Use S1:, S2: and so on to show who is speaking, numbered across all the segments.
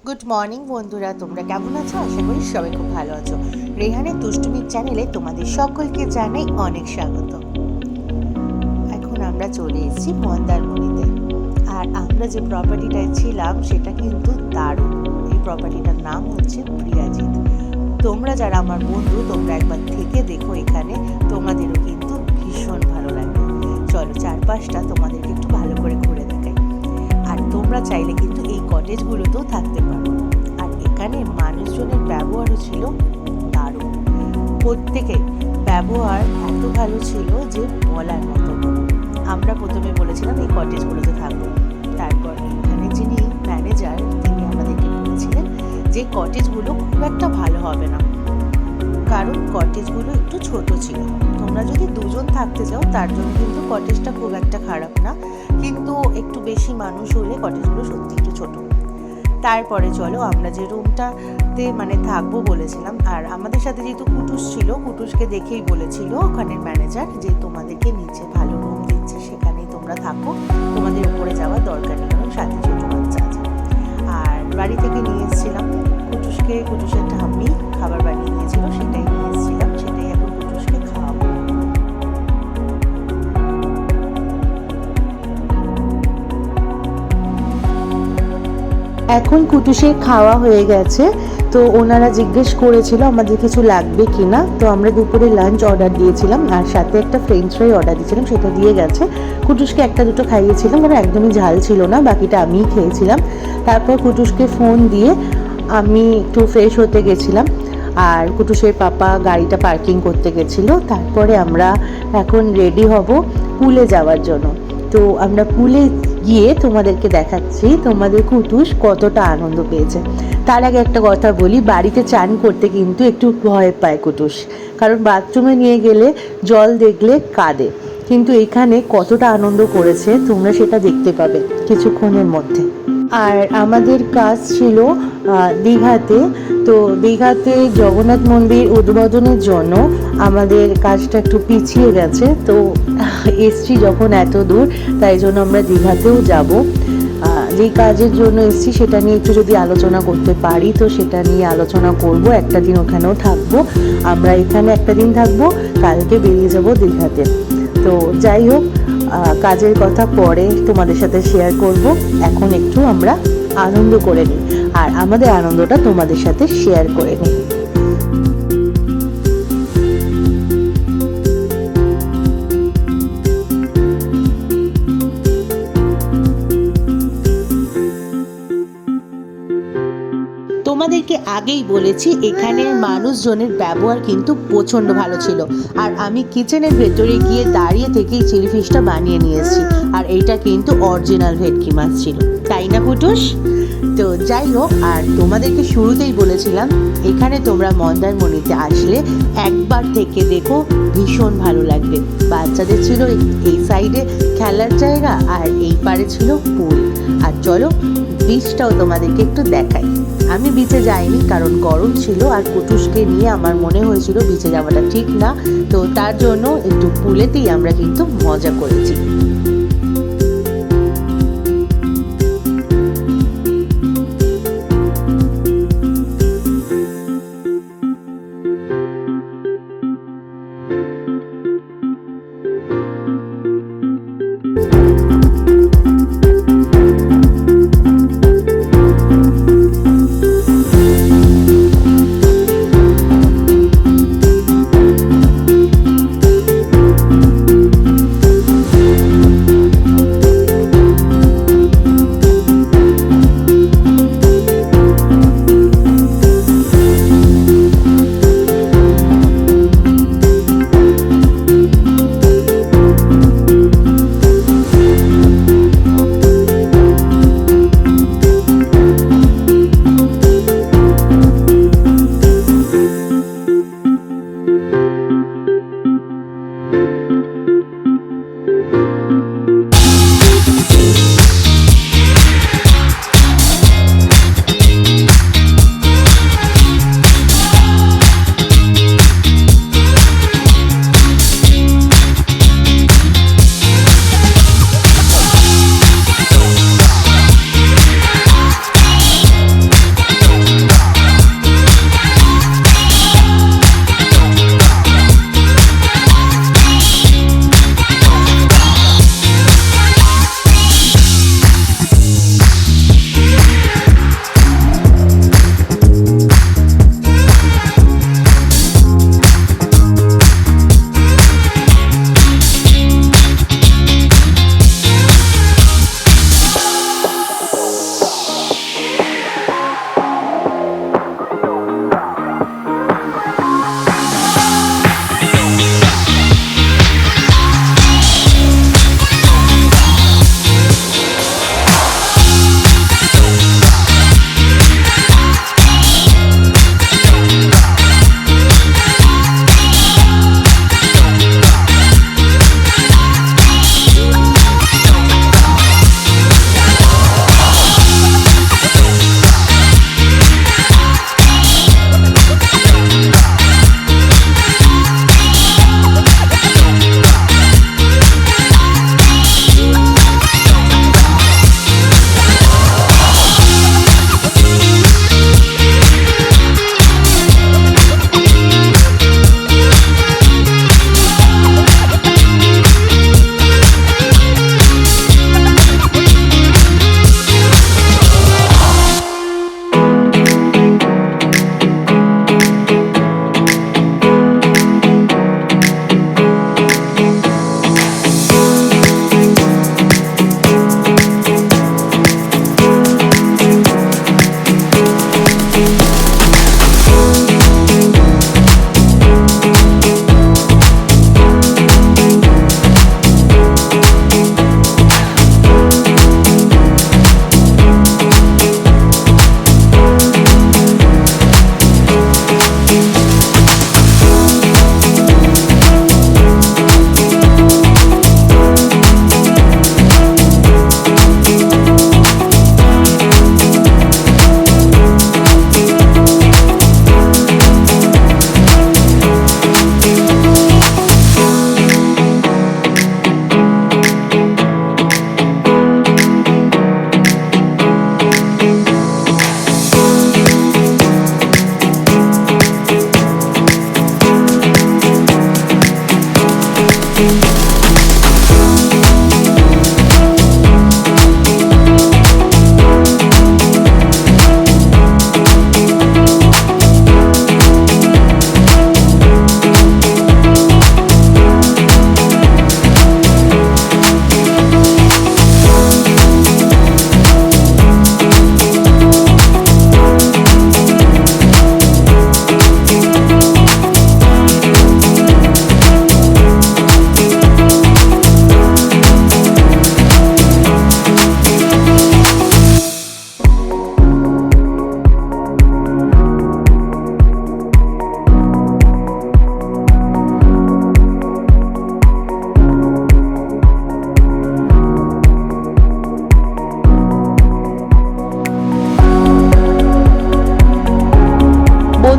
S1: Good morning বন্ধুরা, তোমরা কেমন আছো? আশা করি সবাই খুব ভালো আছো। রেহানের দুষ্টুমির চ্যানেলে তোমাদের সকলকে জানাই অনেক স্বাগত। এখন আমরা চলে এসেছি মন্দারমণিতে। আর আমরা যে প্রপার্টিটায় ছিলাম সেটা কিন্তু দারুণ। এই প্রপার্টিটার নাম হচ্ছে প্রিয়াজিৎ। তোমরা যারা আমার বন্ধু, তোমরা একবার থেকে দেখো এখানে, তোমাদেরও কিন্তু ভীষণ ভালো লাগবে। চলো চারপাশটা তোমাদেরকে একটু ভালো করে ঘুরে দেখাই। আর তোমরা চাইলে কিন্তু এই কটেজগুলোতেও থাকতে পারো। আর এখানে মানুষজনের ব্যবহারও ছিল দারুণ। প্রত্যেকের ব্যবহার এত ভালো ছিল যে বলার মতো। আমরা প্রথমে বলেছিলাম এই কটেজগুলোতে থাকবো। তারপর এখানে যিনি ম্যানেজার, তিনি আমাদেরকে বলেছিলেন যে কটেজগুলো খুব একটা ভালো হবে না, কারণ কটেজগুলো একটু ছোট ছিল। তোমরা যদি দুজন থাকতে চাও তার জন্য কিন্তু কটেজটা খুব একটা খারাপ না, কিন্তু একটু বেশি মানুষ হলে কটেজগুলো সত্যি একটু ছোট। তারপরে চলো আমরা যে রুমটাতে থাকবো বলেছিলাম, আর আমাদের সাথে যেহেতু কুটুস ছিল, কুটুসকে দেখেই বলেছিল ওখানের ম্যানেজার যে তোমাদেরকে নিচে ভালো রুম দিচ্ছে, সেখানেই তোমরা থাকো, তোমাদের উপরে যাওয়ার দরকার নেই, কারণ সাথে ছোট বাচ্চা আছে। আর বাড়ি থেকে নিয়ে এসেছিলাম কুটুসকে, কুটুসের ঠাম্মি খাবার বানিয়ে দিয়েছিল, সেটাই নিয়ে এসেছিলাম, সেটাই এখন কুটুসকে খাওয়াবো। এখন কুটুসের খাওয়া হয়ে গেছে, তো ওনারা জিজ্ঞেস করেছিল আমাদের কিছু লাগবে কি না। তো আমরা দুপুরে লাঞ্চ অর্ডার দিয়েছিলাম, আর সাথে একটা ফ্রেঞ্চ ফ্রাই অর্ডার দিয়েছিলাম, সেটা দিয়ে গেছে। কুটুসকে একটা দুটো খাইয়েছিলাম, কারণ একদমই ঝাল ছিল না, বাকিটা আমিই খেয়েছিলাম। তারপর কুটুসকে ফোন দিয়ে আমি একটু ফ্রেশ হতে গেছিলাম, আর কুটুসের পাপা গাড়িটা পার্কিং করতে গেছিলো। তারপরে আমরা এখন রেডি হব পুলে যাওয়ার জন্য। তো আমরা পুলে গিয়ে তোমাদেরকে দেখাচ্ছি তোমাদের কুটুস কতটা আনন্দ পেয়েছে। তার আগে একটা কথা বলি, বাড়িতে চান করতে কিন্তু একটু ভয় পায় কুটুস, কারণ বাথরুমে নিয়ে গেলে জল দেখলে কাঁদে। কিন্তু এখানে কতটা আনন্দ করেছে তোমরা সেটা দেখতে পাবে কিছুক্ষণের মধ্যে। আর আমাদের কাজ ছিল দীঘাতে। তো দীঘাতে জগন্নাথ মন্দির উদ্বোধনের জন্য আমাদের কাজটা একটু পিছিয়ে গেছে। তো এসছি যখন এত দূর, তাই জন্য আমরা দীঘাতেও যাব। যে কাজের জন্য এসছি সেটা নিয়ে একটু যদি আলোচনা করতে পারি, তো সেটা নিয়ে আলোচনা করব। একটা দিন ওখানেও থাকবো, আমরা এখানে একটা দিন থাকবো, কালকে বেরিয়ে যাব দীঘাতে। তো যাই হোক, কাজের কথা পরে তোমাদের সাথে শেয়ার করব। এখন একটু আমরা আনন্দ করে নিই, আর আমাদের আনন্দটা তোমাদের সাথে শেয়ার করে নিই। তোমাদেরকে আগেই বলেছি এখানের মানুষজনের ব্যবহার কিন্তু প্রচণ্ড ভালো ছিল। আর আমি কিচেনের ভেতরে গিয়ে দাঁড়িয়ে থেকেই চিলি ফিশটা বানিয়ে নিয়ে এসেছি, আর এইটা কিন্তু অরিজিনাল ভেটকি মাছ ছিল, তাই না কুটুস? তো যাই হোক, আর তোমাদেরকে শুরুতেই বলেছিলাম এখানে তোমরা মন্দারমণিতে আসলে একবার থেকে দেখো, ভীষণ ভালো লাগবে। বাচ্চাদের ছিল এই সাইডে খেলার জায়গা, আর এই পারে ছিল পুল। আর চলো বিচটাও তোমাদেরকে একটু দেখাই। আমি বিচে যাইনি, কারণ গরম ছিল, আর কুটুসকে নিয়ে আমার মনে হয়েছিল বিচে যাওয়াটা ঠিক না, তো তার জন্য একটু পুলেতেই আমরা কিন্তু মজা করেছি।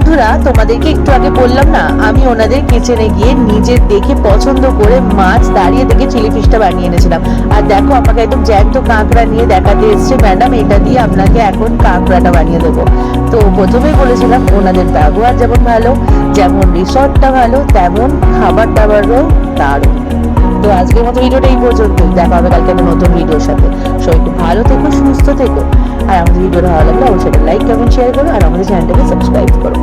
S1: বন্ধুরা, তোমাদেরকে একটু আগে বললাম না, আমি ওনাদের কিচেনে গিয়ে নিজের দেখে পছন্দ করে মাছ দাঁড়িয়ে দেখে চিলি ফিশটা বানিয়ে এনেছিলাম। আর দেখো, আমাকে একদম জ্যান্ত কাঁকড়া নিয়ে দেখাতে এসছে, ম্যাডাম এটা দিয়ে আপনাকে এখন কাঁকড়াটা বানিয়ে দেবো। তো প্রথমেই বলেছিলাম ওনাদের ব্যবহার যেমন ভালো, যেমন রিসর্টটা ভালো, তেমন খাবার দাবারও দারুণ। তো আজকের মতো ভিডিওটা এই পর্যন্তই, দেখা হবে কালকে একটা নতুন ভিডিওর সাথে। সবাই খুব ভালো থেকো, সুস্থ থেকো। আর আমাদের ভিডিওটা ভালো লাগলে অবশ্যই লাইক, কমেন্ট, শেয়ার করো আর আমাদের চ্যানেলটাকে সাবস্ক্রাইব করো।